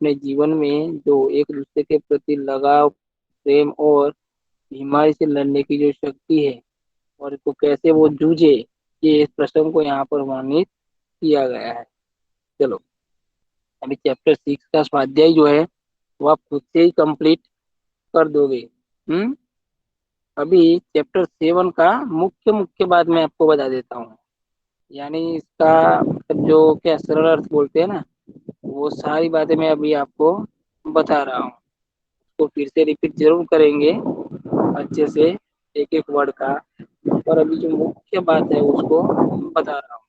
अपने जीवन में जो एक दूसरे के प्रति लगाव, प्रेम और बीमारी से लड़ने की जो शक्ति है और इसको कैसे वो जूझे, ये इस प्रसंग को यहाँ पर वर्णित किया गया है। चलो, अभी चैप्टर 6 का स्वाध्याय जो है वो आप खुद से ही कंप्लीट कर दोगे। अभी चैप्टर 7 का मुख्य मुख्य बात मैं आपको बता देता हूँ। यानी इसका मतलब जो क्या सरल अर्थ बोलते हैं ना, वो सारी बातें मैं अभी आपको बता रहा हूँ। तो फिर से रिपीट जरूर करेंगे अच्छे से, एक एक वर्ड का। और अभी जो मुख्य बात है उसको बता रहा हूँ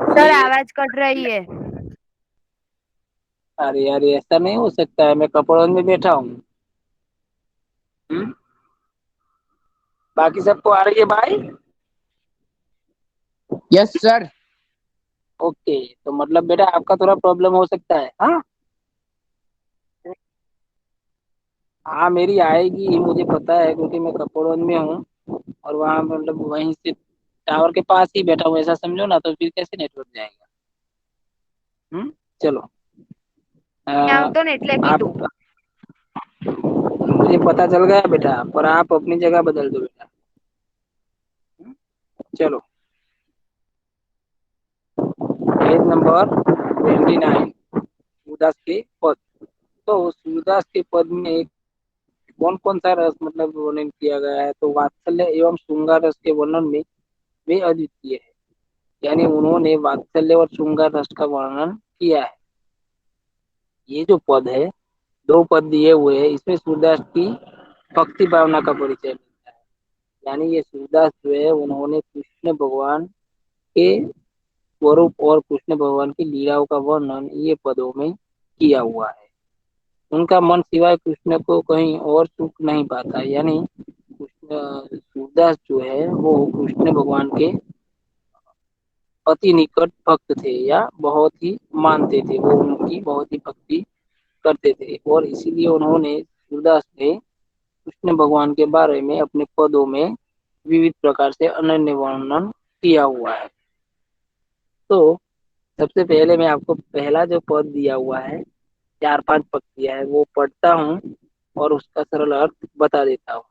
सर कि आवाज कट रही है। अरे यार ऐसा नहीं हो सकता है, मैं कपड़ों में बैठा हूँ। बाकी सबको आ रही है भाई? Yes sir. ओके, तो मतलब बेटा आपका थोड़ा प्रॉब्लम हो सकता है। हाँ हाँ, मेरी आएगी मुझे पता है, क्योंकि मैं कपड़ों में हूँ और वहाँ मतलब वहीं से टावर के पास ही बैठा हूँ, ऐसा समझो ना, तो फिर कैसे नेटवर्क जाएगा। चलो। अ, આવતો ને એટલે आप કીધું। मुझे पता चल गया बेटा, पर आप अपनी जगह बदल दो बेटा। चलो, पेज नंबर 29, सूरदास के पद। तो सूरदास के पद में कौन कौन सा रस मतलब वर्णन किया गया है, तो वात्सल्य एवं श्रृंगार रस के वर्णन में वे अद्वितीय है। यानी उन्होंने वात्सल्य और श्रृंगार रस का वर्णन किया है। ये जो पद है, दो पद दिए हुए हैं, इसमें सूरदास की भक्ति भावना का परिचय मिलता है। यानी ये सूरदास जो है उन्होंने कृष्ण भगवान के स्वरूप और कृष्ण भगवान की लीलाओं का वर्णन ये पदों में किया हुआ है। उनका मन सिवाय कृष्ण को कहीं और सुख नहीं पाता। यानी सूरदास जो है वो कृष्ण भगवान के अति निकट भक्त थे, या बहुत ही मानते थे, वो उनकी बहुत ही भक्ति करते थे। और इसीलिए उन्होंने सूरदास ने कृष्ण भगवान के बारे में अपने पदों में विविध प्रकार से अनन्य वर्णन किया हुआ है। तो सबसे पहले मैं आपको पहला जो पद दिया हुआ है, चार पांच पंक्तियां है, वो पढ़ता हूँ और उसका सरल अर्थ बता देता हूँ।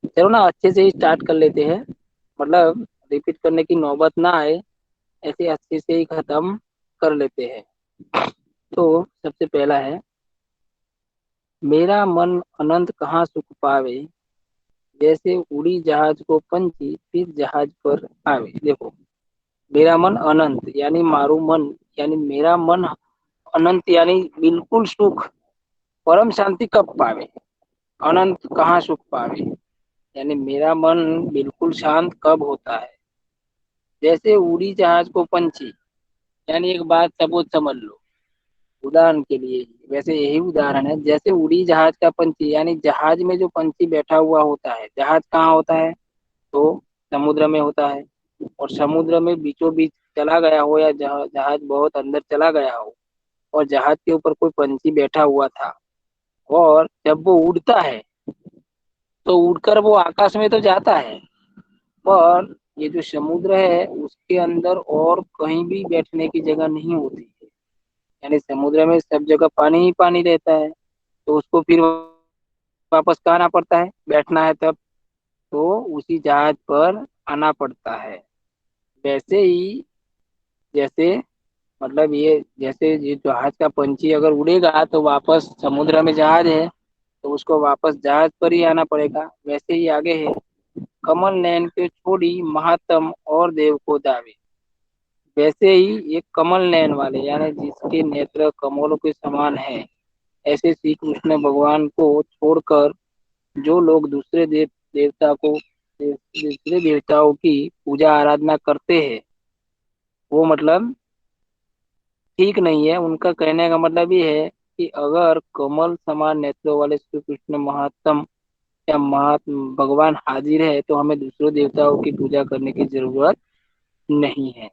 चलो ना, अच्छे से ही स्टार्ट कर लेते हैं, मतलब रिपीट करने की नौबत ना आए, ऐसे अच्छे से ही खत्म कर लेते हैं। तो सबसे पहला है, मेरा मन अनंत कहाँ सुख पावे, जैसे उड़ी जहाज को पंछी फिर जहाज पर आवे। देखो, मेरा मन अनंत यानी मारू मन, यानी मेरा मन अनंत यानी बिल्कुल सुख, परम शांति कब पावे, अनंत कहाँ सुख पावे, यानी मेरा मन बिल्कुल शांत कब होता है। जैसे उड़ी जहाज को पंछी, यानी एक बात सबूत समझ लो, उदाहरण के लिए, वैसे यही उदाहरण है। जैसे उड़ी जहाज का पंछी, यानी जहाज में जो पंछी बैठा हुआ होता है, जहाज कहाँ होता है, तो समुद्र में होता है। और समुद्र में बीचों बीच चला गया हो, या जहाज बहुत अंदर चला गया हो और जहाज के ऊपर कोई पंछी बैठा हुआ था, और जब वो उड़ता है तो उड़कर वो आकाश में तो जाता है, पर ये जो समुद्र है उसके अंदर और कहीं भी बैठने की जगह नहीं होती है। यानी समुद्र में सब जगह पानी ही पानी रहता है, तो उसको फिर वापस कहाँ आना पड़ता है, बैठना है तब, तो उसी जहाज पर आना पड़ता है। वैसे ही, जैसे मतलब ये जैसे ये जहाज का पंछी अगर उड़ेगा तो वापस समुद्र में जहाज है, तो उसको वापस जहाज पर ही आना पड़ेगा। वैसे ही आगे है, कमल नयन के छोड़ी महात्म और देव को दावे। वैसे ही एक कमल नयन वाले, यानी जिसके नेत्र कमलों के समान है, ऐसे श्री कृष्ण भगवान को छोड़कर जो लोग दूसरे देवताओं की पूजा आराधना करते हैं, वो मतलब ठीक नहीं है। उनका कहने का मतलब ये है कि अगर कमल समान नेत्रों वाले श्री कृष्ण महात्म या महात्म भगवान हाजिर है, तो हमें दूसरे देवताओं की पूजा करने की जरूरत नहीं है।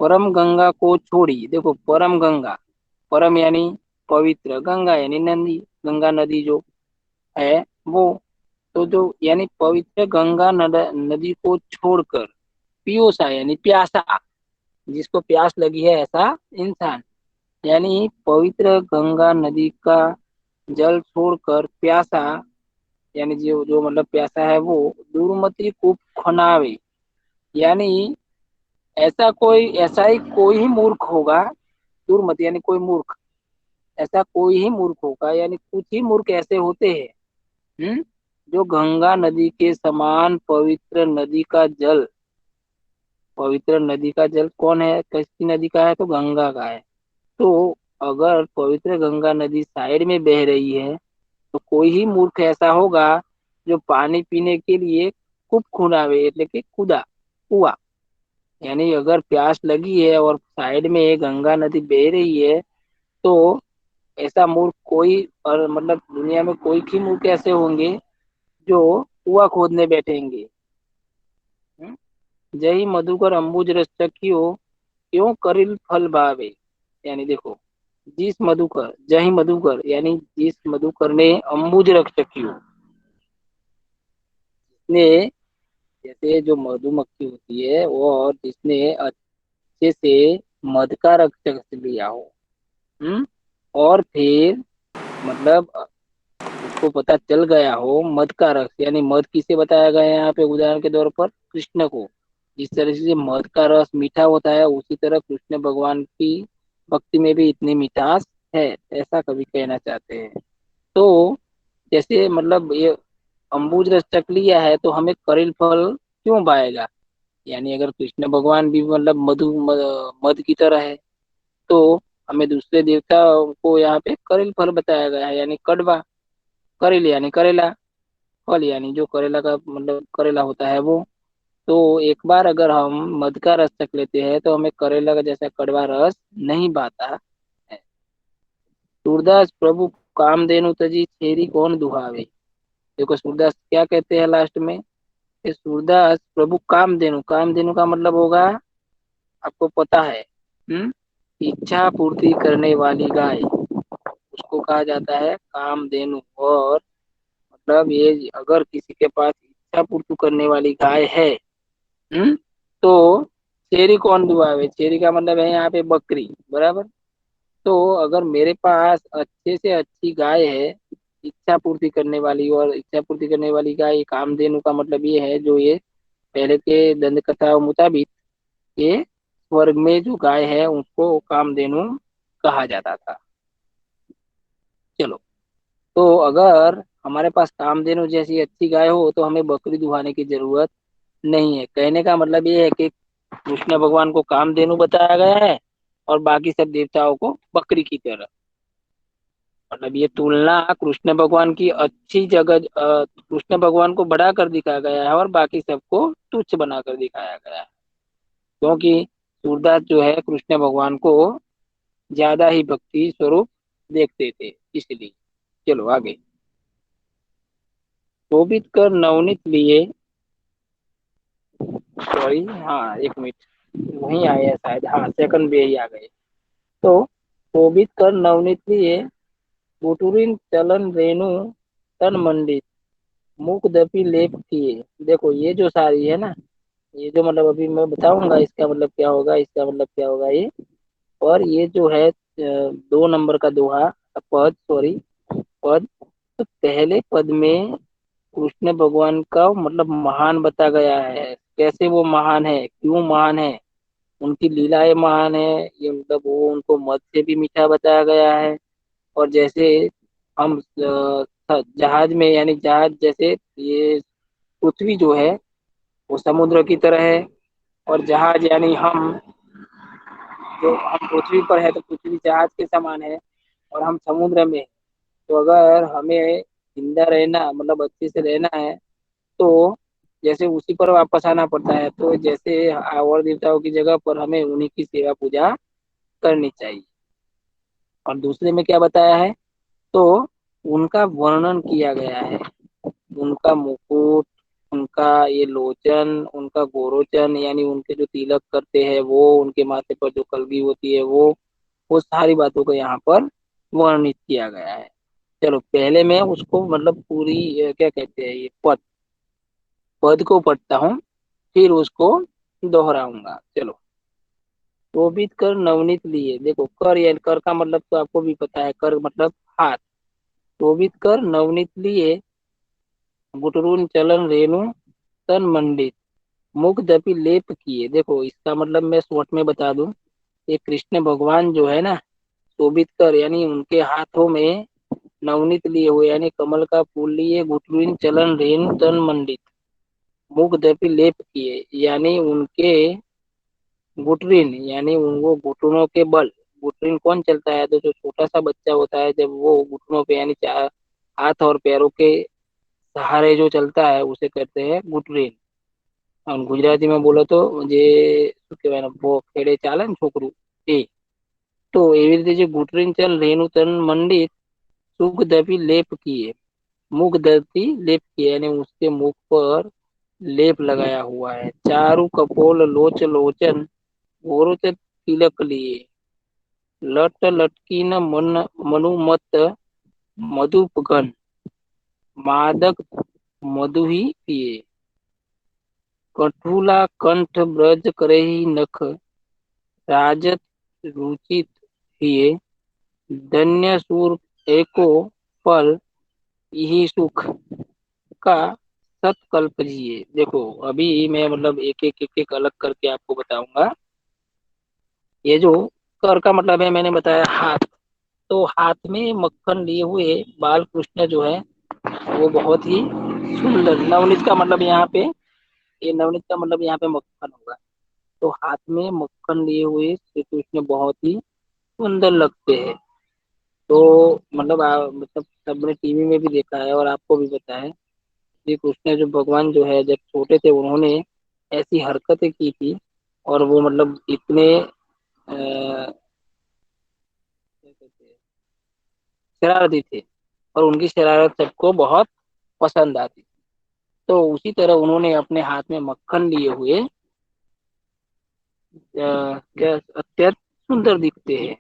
परम गंगा को छोड़ी, देखो परम गंगा, परम यानी पवित्र, गंगा यानी नदी, गंगा नदी जो है वो, तो जो यानी पवित्र गंगा नदी को छोड़कर पियूसा यानी प्यासा, जिसको प्यास लगी है ऐसा इंसान। यानी पवित्र गंगा नदी का जल छोड़कर प्यासा, यानी जो जो मतलब प्यासा है वो दुर्मति कूप खनावे। यानी ऐसा ही कोई ही मूर्ख होगा, दुर्मति यानी कोई मूर्ख, ऐसा कोई ही मूर्ख होगा, यानी कुछ ही मूर्ख ऐसे होते हैं, जो गंगा नदी के समान पवित्र नदी का जल, पवित्र नदी का जल कौन है, किसकी नदी का है, तो गंगा का है। तो अगर पवित्र गंगा नदी साइड में बह रही है तो कोई ही मूर्ख ऐसा होगा जो पानी पीने के लिए कूप खुनावे એટલે કે કુદા, कुआ। यानी अगर प्यास लगी है और साइड में गंगा नदी बह रही है तो ऐसा मूर्ख कोई, और मतलब दुनिया में कोई ही मूर्ख ऐसे होंगे जो कुआ खोदने बैठेंगे। जय मधुकर अंबुज रस चखियो, क्यों करिल फल भावे। यानी देखो, जिस मधुकर, जय मधुकर यानी जिस मधुकर ने अंबुज रस चखियो ने, जैसे जो मधुमक्खी होती है वो, और जिसने अच्छे से मध का रस चख लिया हो, हम्म और फिर मतलब उसको पता चल गया हो मध का रस, यानी मध किसे बताया गया है यहाँ पे उदाहरण के तौर पर कृष्ण को। जिस तरह से मध का रस मीठा होता है उसी तरह कृष्ण भगवान की भक्ति में भी इतनी मिठास है, ऐसा कवि कहना चाहते हैं। तो जैसे मतलब ये अम्बुज रस चख लिया है तो हमें करिल फल क्यों पाएगा। यानी अगर कृष्ण भगवान भी मतलब मध की तरह है तो हमें दूसरे देवता को यहाँ पे करिल फल बताया गया है, यानी कड़वा। करेल यानी करेला, फल यानी जो करेला का मतलब करेला होता है वो। तो एक बार अगर हम मध का रस चख लेते हैं तो हमें करेला का जैसा कड़वा रस नहीं भाता है। सूरदास प्रभु कामधेनु तजी छेरी कौन दुहावे। देखो सूरदास क्या कहते हैं लास्ट में, कि सूरदास प्रभु कामधेनु, कामधेनु का मतलब होगा, आपको पता है, इच्छा पूर्ति करने वाली गाय, उसको कहा जाता है कामधेनु। और मतलब ये अगर किसी के पास इच्छा पूर्ति करने वाली गाय है, हम्म तो चेरी कौन दुआवे, चेरी का मतलब है यहाँ पे बकरी, बराबर। तो अगर मेरे पास अच्छे से अच्छी गाय है इच्छा पूर्ति करने वाली, और इच्छा पूर्ति करने वाली गाय कामधेनु का मतलब ये है, जो ये पहले के दंत कथा मुताबिक ये स्वर्ग में जो गाय है उसको कामधेनु कहा जाता था। चलो, तो अगर हमारे पास कामधेनु जैसी अच्छी गाय हो तो हमें बकरी दुहाने की जरूरत नहीं है। कहने का मतलब ये है कि कृष्ण भगवान को कामधेनु बताया गया है और बाकी सब देवताओं को बकरी की तरह। मतलब ये तुलना कृष्ण भगवान की अच्छी जगह, कृष्ण भगवान को बढ़ा कर दिखाया गया है और बाकी सबको तुच्छ बनाकर दिखाया गया है, क्योंकि सूरदास जो है कृष्ण भगवान को ज्यादा ही भक्ति स्वरूप देखते थे इसलिए। चलो आगे। शोभित कर नवनीत लिए, सॉरी हाँ एक मिनट, वहीं आए हैं शायद, हाँ सेकंड भी यही आ गए। तो शोभित कर नवनीत लिए, बुटुरिन चलन रेणु तन मंडित, मुख दपि लेप किए। देखो ये जो सारी है ना, ये जो मतलब अभी मैं बताऊंगा इसका मतलब क्या होगा, इसका मतलब क्या होगा ये। और ये जो है 2 नंबर का दोहा, पद सॉरी पद, तो पहले पद में कृष्ण भगवान का मतलब महान बता गया है, कैसे वो महान है, क्यों महान है, उनकी लीलाएं महान है, ये मतलब वो उनको मद से भी मीठा बताया गया है। और जैसे हम जहाज में, यानी जहाज जैसे ये पृथ्वी जो है वो समुद्र की तरह है, और जहाज यानी हम, जो हम पृथ्वी पर है तो पृथ्वी जहाज के समान है, और हम समुद्र में हैं। तो अगर हमें जिंदा रहना मतलब अच्छे से रहना है तो जैसे उसी पर वापस आना पड़ता है, तो जैसे और देवताओं की जगह पर हमें उन्हीं की सेवा पूजा करनी चाहिए। और दूसरे में क्या बताया है, तो उनका वर्णन किया गया है, उनका मुकुट, उनका ये लोचन, उनका गोरोचन, यानी उनके जो तिलक करते हैं वो, उनके माथे पर जो कलगी होती है वो सारी बातों को यहाँ पर वर्णित किया गया है। चलो पहले मैं उसको मतलब पूरी क्या कहते हैं ये पद, पद को पढ़ता हूँ फिर उसको दोहराऊंगा। चलो, शोभित कर नवनीत लिए। देखो कर, या कर का मतलब तो आपको भी पता है, कर मतलब हाथ। शोभित कर नवनीत लिए, गुटरून चलन रेणु तन मंडित, मुख दपि लेप किए। देखो इसका मतलब मैं शॉर्ट में बता दूं, ये कृष्ण भगवान जो है ना, शोभित कर यानी उनके हाथों में नवनीत लिए हुए यानी कमल का फूल लिए, गुटरून चलन रेणु तन मंडित, मुख दपि लेप किए यानी उनके गुटरीन यानी वो घुटनों के बल। गुटरीन कौन चलता है, तो जो छोटा सा बच्चा होता है जब वो घुटनों पे यानी हाथ और पैरों के सहारे जो चलता है उसे कहते हैं गुटरीन। और गुजराती में बोलो तो જે શું કહેવાય ને, वो ખેડે ચાલે ને છોકરું એ, તો એવી રીતે જે ગુટરીન ચલ રેણુ તન મંડિત, सुख दपि लेप किए, मुख दपि लेप किए यानी उसके मुख पर लेप लगाया हुआ है। चारु कपोल लोच लोचन, गोरुच तिलक लिए, लट लटकी न मन मनुमत, मधुपगन, मादक मधु ही पिए, कठुला कंठ ब्रज करही नख, राजत रुचित हिये, धन्य सूर एको पल, यही सुख का सतकल्प जिए। देखो अभी मैं मतलब एक एक अलग करके आपको बताऊंगा। ये जो कर का मतलब है मैंने बताया हाथ, तो हाथ में मक्खन लिए हुए बाल कृष्ण जो है वो बहुत ही सुंदर। नवनीत का मतलब यहाँ पे, ये नवनीत का मतलब यहाँ पे मक्खन होगा। तो हाथ में मक्खन लिए हुए श्री कृष्ण बहुत ही सुंदर लगते हैं। तो मतलब मतलब सबने टीवी में भी देखा है और आपको भी पता है, श्री कृष्ण जो भगवान जो है जब छोटे थे उन्होंने ऐसी हरकतें की थी, और वो मतलब इतने क्या कहते हैं, शरारती थे, और उनकी शरारत सबको बहुत पसंद आती। तो उसी तरह उन्होंने अपने हाथ में मक्खन लिए हुए क्या अत्यंत सुंदर दिखते हैं।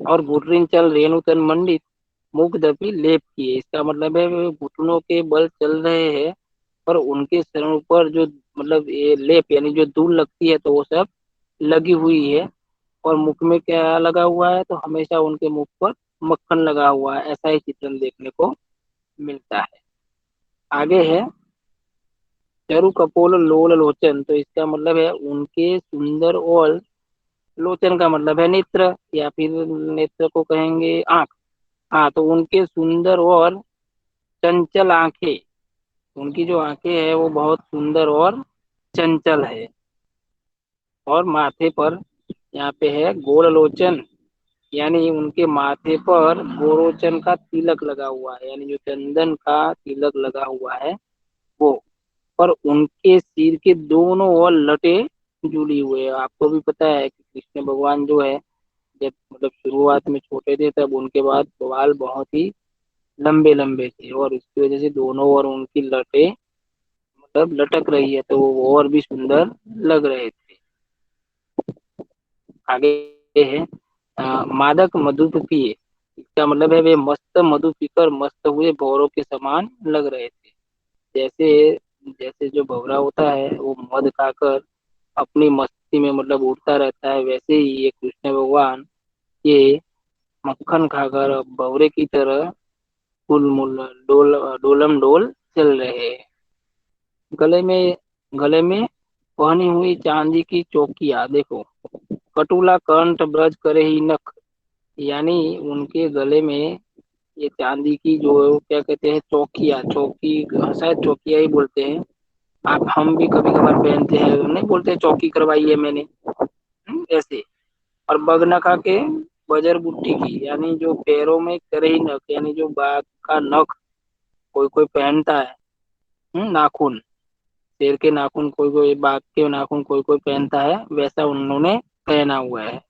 और घुटरिन चल रेणुतन मंडित, मुख दपि लेप किए, इसका मतलब है वे घुटनों के बल चल रहे हैं, और उनके शरण पर जो मतलब ये लेप यानी जो धूल लगती है तो वो सब लगी हुई है। और मुख में क्या लगा हुआ है, तो हमेशा उनके मुख पर मक्खन लगा हुआ है, ऐसा ही चित्रण देखने को मिलता है। आगे है चारु कपोल लोल लोचन, तो इसका मतलब है उनके सुंदर, और लोचन का मतलब है नेत्र, या फिर नेत्र को कहेंगे आंख। हाँ, तो उनके सुंदर और चंचल आंखें, उनकी जो आंखें है वो बहुत सुंदर और चंचल है। और माथे पर यहाँ पे है गोल लोचन, यानी उनके माथे पर गोरोचन का तिलक लगा हुआ है, यानी जो चंदन का तिलक लगा हुआ है वो। और उनके सिर के दोनों ओर लटे जुड़ी हुए है। आपको भी पता है कि कृष्ण भगवान जो है जब मतलब शुरुआत में छोटे थे तब उनके बाद बाल बहुत ही लंबे लंबे थे, और इसकी वजह से दोनों ओर उनकी लटे मतलब लटक रही है, तो वो और भी सुंदर लग रहे थे। आगे है मादक मधु पिए, इसका मतलब है वे मस्त मधु पीकर मस्त हुए भौरों के समान लग रहे थे। जैसे जैसे जो भौरा होता है वो मद खाकर अपनी मस्ती में मतलब उड़ता रहता है, वैसे ही ये कृष्ण भगवान ये मक्खन खाकर भौरे की तरह फुलमुल डोलम डोल चल रहे हैं। गले में गले में पहनी हुई चांदी की चौकिया, देखो कटुला कंठ ब्रज करे ही नख, यानी उनके गले में ये चांदी की जो क्या कहते हैं चौकिया, चौकी शायद चौकिया ही बोलते हैं। आप हम भी कभी कभार पहनते हैं, नहीं बोलते चौकी करवाई है मैंने, ऐसे। और बगनखा के बजर बुट्टी की, यानी जो पैरों में करे ही नख, यानी जो बाघ का नख कोई कोई पहनता है, नाखून, शेर के नाखून कोई कोई, बाघ के नाखून कोई कोई पहनता है, वैसा उन्होंने पहना हुआ है।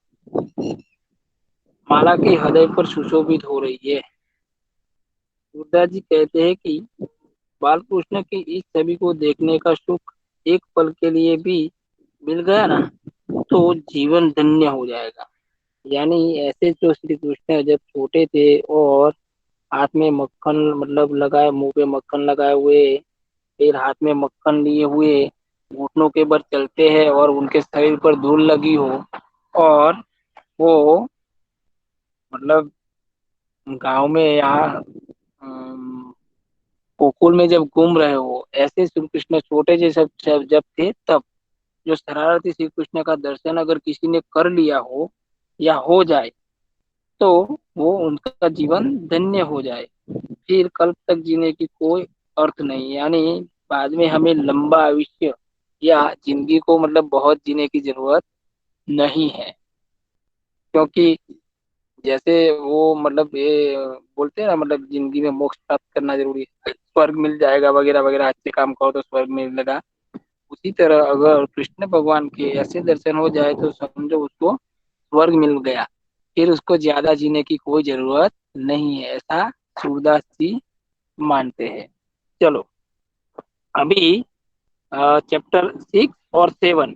माला की हृदय पर सुशोभित हो रही है। सूरदास जी कहते हैं कि बालकृष्ण की इस छवि को देखने का सुख एक पल के लिए भी मिल गया ना, तो जीवन धन्य हो जाएगा। यानी ऐसे जो श्री कृष्ण जब छोटे थे और हाथ में मक्खन मतलब लगाए, मुंह पे मक्खन लगाए हुए, फिर हाथ में मक्खन लिए हुए, घुटनों के बल चलते हैं और उनके शरीर पर धूल लगी हो, और वो मतलब गांव में यहाँ गोकुल में जब घूम रहे हो, ऐसे श्री कृष्ण छोटे जैसे जब थे तब, जो शरारती श्री कृष्ण का दर्शन अगर किसी ने कर लिया हो या हो जाए, तो वो उनका जीवन धन्य हो जाए, फिर कल्प तक जीने की कोई अर्थ नहीं। यानी बाद में हमें लंबा आयुष्य या जिंदगी को मतलब बहुत जीने की जरूरत नहीं है। क्योंकि जैसे वो मतलब ये बोलते हैं ना, मतलब जिंदगी में मोक्ष प्राप्त करना जरूरी है, स्वर्ग मिल जाएगा वगैरह वगैरह, अच्छे काम करो तो स्वर्ग मिलेगा। उसी तरह अगर कृष्ण भगवान के ऐसे दर्शन हो जाए तो समझो उसको स्वर्ग मिल गया, फिर उसको ज्यादा जीने की कोई जरूरत नहीं है, ऐसा सूरदास जी मानते हैं। चलो, अभी चैप्टर 6 और 7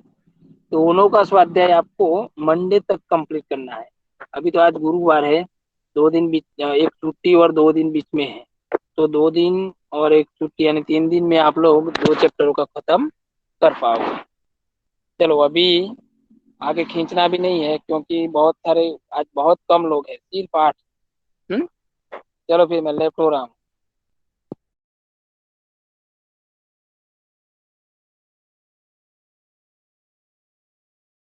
दोनों का स्वाध्याय आपको मंडे तक कंप्लीट करना है। अभी तो आज गुरुवार है, 2 दिन बीच, एक छुट्टी और 2 दिन बीच में है, तो 2 दिन और एक छुट्टी यानी 3 दिन में आप लोग 2 चैप्टरों का खत्म कर पाओगे। चलो, अभी आगे खींचना भी नहीं है क्योंकि बहुत सारे, आज बहुत कम लोग हैं, सिर्फ 8। चलो फिर मैं लेफ्ट हो रहा हूँ।